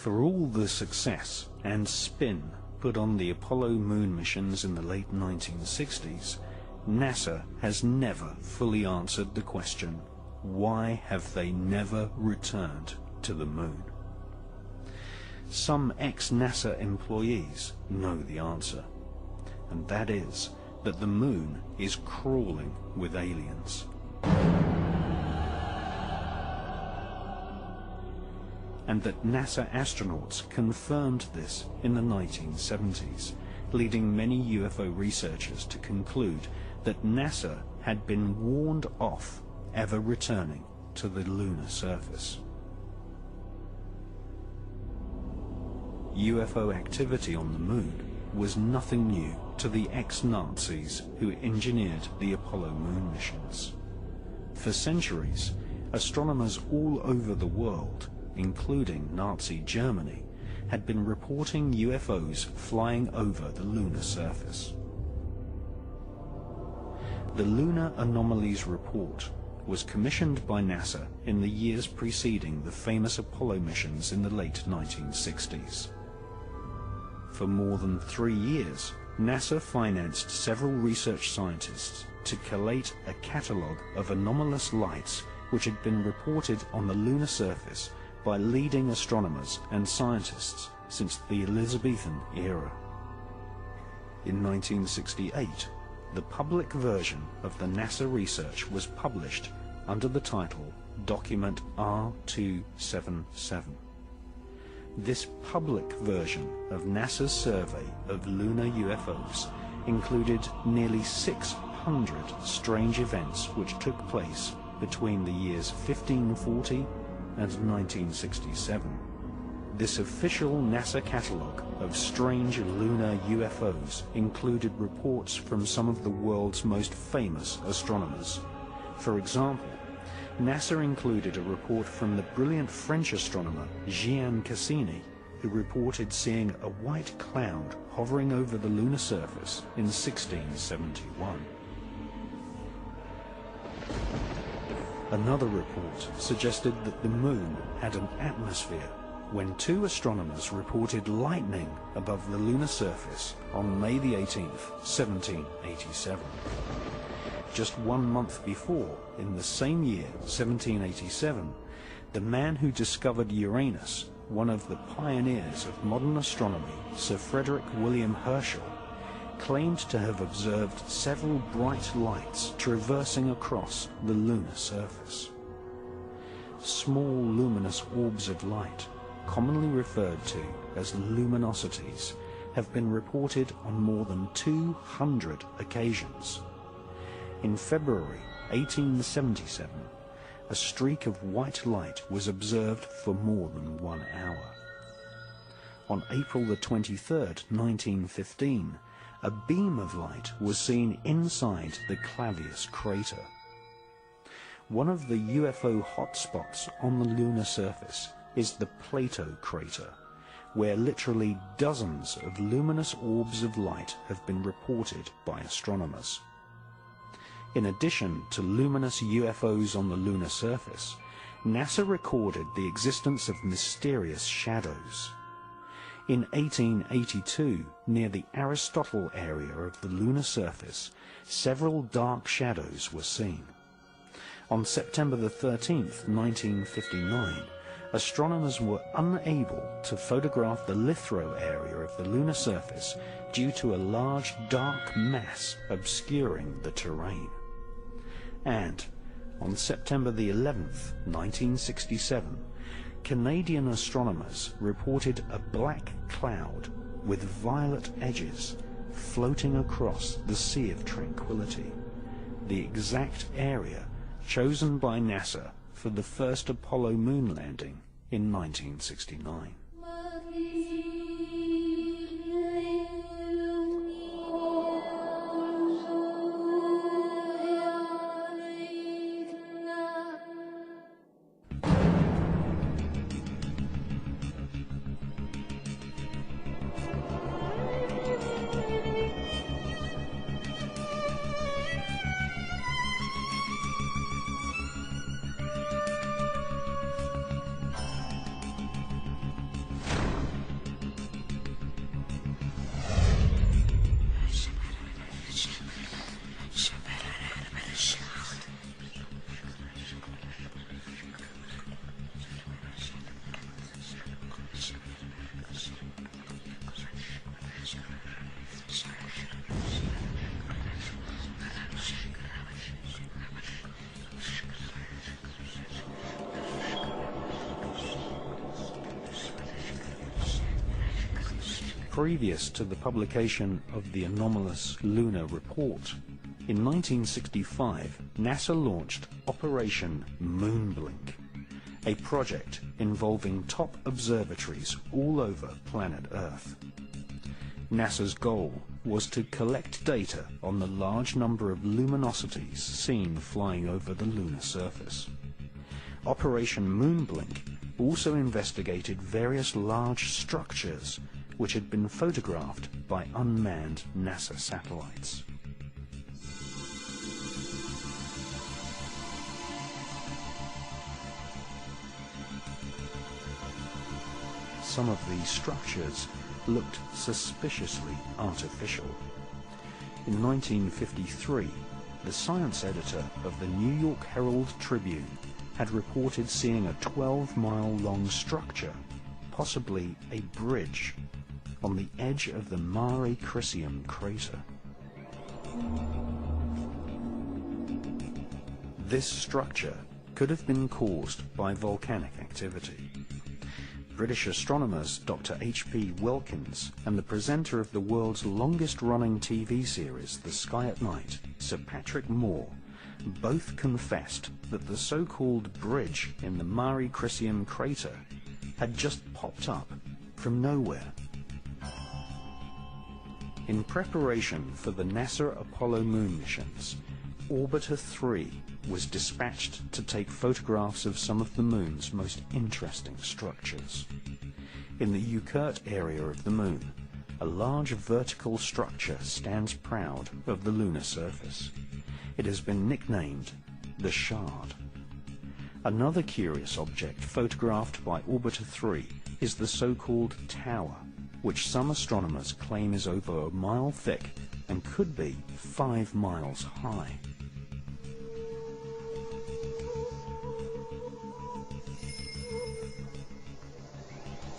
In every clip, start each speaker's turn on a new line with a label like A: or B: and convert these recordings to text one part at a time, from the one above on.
A: For all the success and spin put on the Apollo moon missions in the late 1960s, NASA has never fully answered the question, why have they never returned to the moon? Some ex-NASA employees know the answer, and that is that the moon is crawling with aliens. And that NASA astronauts confirmed this in the 1970s, leading many UFO researchers to conclude that NASA had been warned off ever returning to the lunar surface. UFO activity on the moon was nothing new to the ex-Nazis who engineered the Apollo moon missions. For centuries, astronomers all over the world, including Nazi Germany, had been reporting UFOs flying over the lunar surface. The Lunar Anomalies Report was commissioned by NASA in the years preceding the famous Apollo missions in the late 1960s. For more than 3 years, NASA financed several research scientists to collate a catalogue of anomalous lights which had been reported on the lunar surface by leading astronomers and scientists since the Elizabethan era. In 1968, the public version of the NASA research was published under the title Document R277. This public version of NASA's survey of lunar UFOs included nearly 600 strange events which took place between the years 1540 and 1967. This official NASA catalogue of strange lunar UFOs included reports from some of the world's most famous astronomers. For example, NASA included a report from the brilliant French astronomer Gian Cassini, who reported seeing a white cloud hovering over the lunar surface in 1671. Another report suggested that the moon had an atmosphere when 2 astronomers reported lightning above the lunar surface on May the 18th, 1787. Just 1 month before, in the same year, 1787, the man who discovered Uranus, one of the pioneers of modern astronomy, Sir Frederick William Herschel, claimed to have observed several bright lights traversing across the lunar surface. Small luminous orbs of light, commonly referred to as luminosities, have been reported on more than 200 occasions. In February 1877, a streak of white light was observed for more than 1 hour. On April the 23rd, 1915, a beam of light was seen inside the Clavius crater. One of the UFO hotspots on the lunar surface is the Plato crater, where literally dozens of luminous orbs of light have been reported by astronomers. In addition to luminous UFOs on the lunar surface, NASA recorded the existence of mysterious shadows. In 1882, near the Aristotle area of the lunar surface, several dark shadows were seen. On September the 13th, 1959, astronomers were unable to photograph the Lithro area of the lunar surface due to a large dark mass obscuring the terrain. And on September the 11th, 1967, Canadian astronomers reported a black cloud with violet edges floating across the Sea of Tranquility, the exact area chosen by NASA for the first Apollo moon landing in 1969. previous to the publication of the anomalous lunar report. In 1965, NASA launched Operation Moonblink, a project involving top observatories all over planet Earth. NASA's goal was to collect data on the large number of luminosities seen flying over the lunar surface. Operation Moonblink also investigated various large structures which had been photographed by unmanned NASA satellites. Some of these structures looked suspiciously artificial. In 1953, the science editor of the New York Herald Tribune had reported seeing a 12-mile-long structure, possibly a bridge, on the edge of the Mare Crisium crater. This structure could have been caused by volcanic activity. British astronomers Dr. H.P. Wilkins and the presenter of the world's longest-running TV series, The Sky at Night, Sir Patrick Moore, both confessed that the so-called bridge in the Mare Crisium crater had just popped up from nowhere. In preparation for the NASA Apollo moon missions, Orbiter 3 was dispatched to take photographs of some of the moon's most interesting structures. In the Ucurt area of the moon, a large vertical structure stands proud of the lunar surface. It has been nicknamed the Shard. Another curious object photographed by Orbiter 3 is the so-called tower, which some astronomers claim is over a mile thick and could be 5 miles high.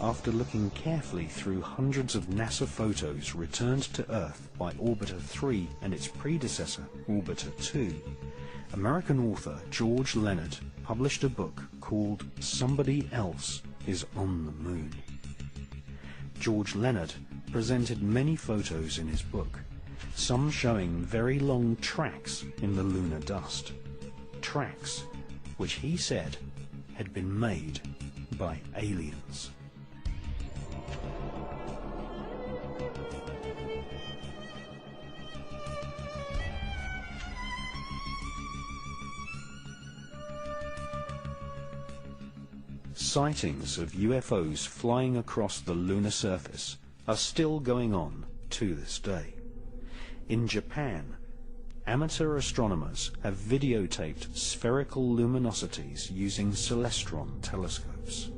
A: After looking carefully through hundreds of NASA photos returned to Earth by Orbiter 3 and its predecessor, Orbiter 2, American author George Leonard published a book called Somebody Else is on the Moon. George Leonard presented many photos in his book, some showing very long tracks in the lunar dust, tracks which he said had been made by aliens. Sightings of UFOs flying across the lunar surface are still going on to this day. In Japan, amateur astronomers have videotaped spherical luminosities using celestron telescopes.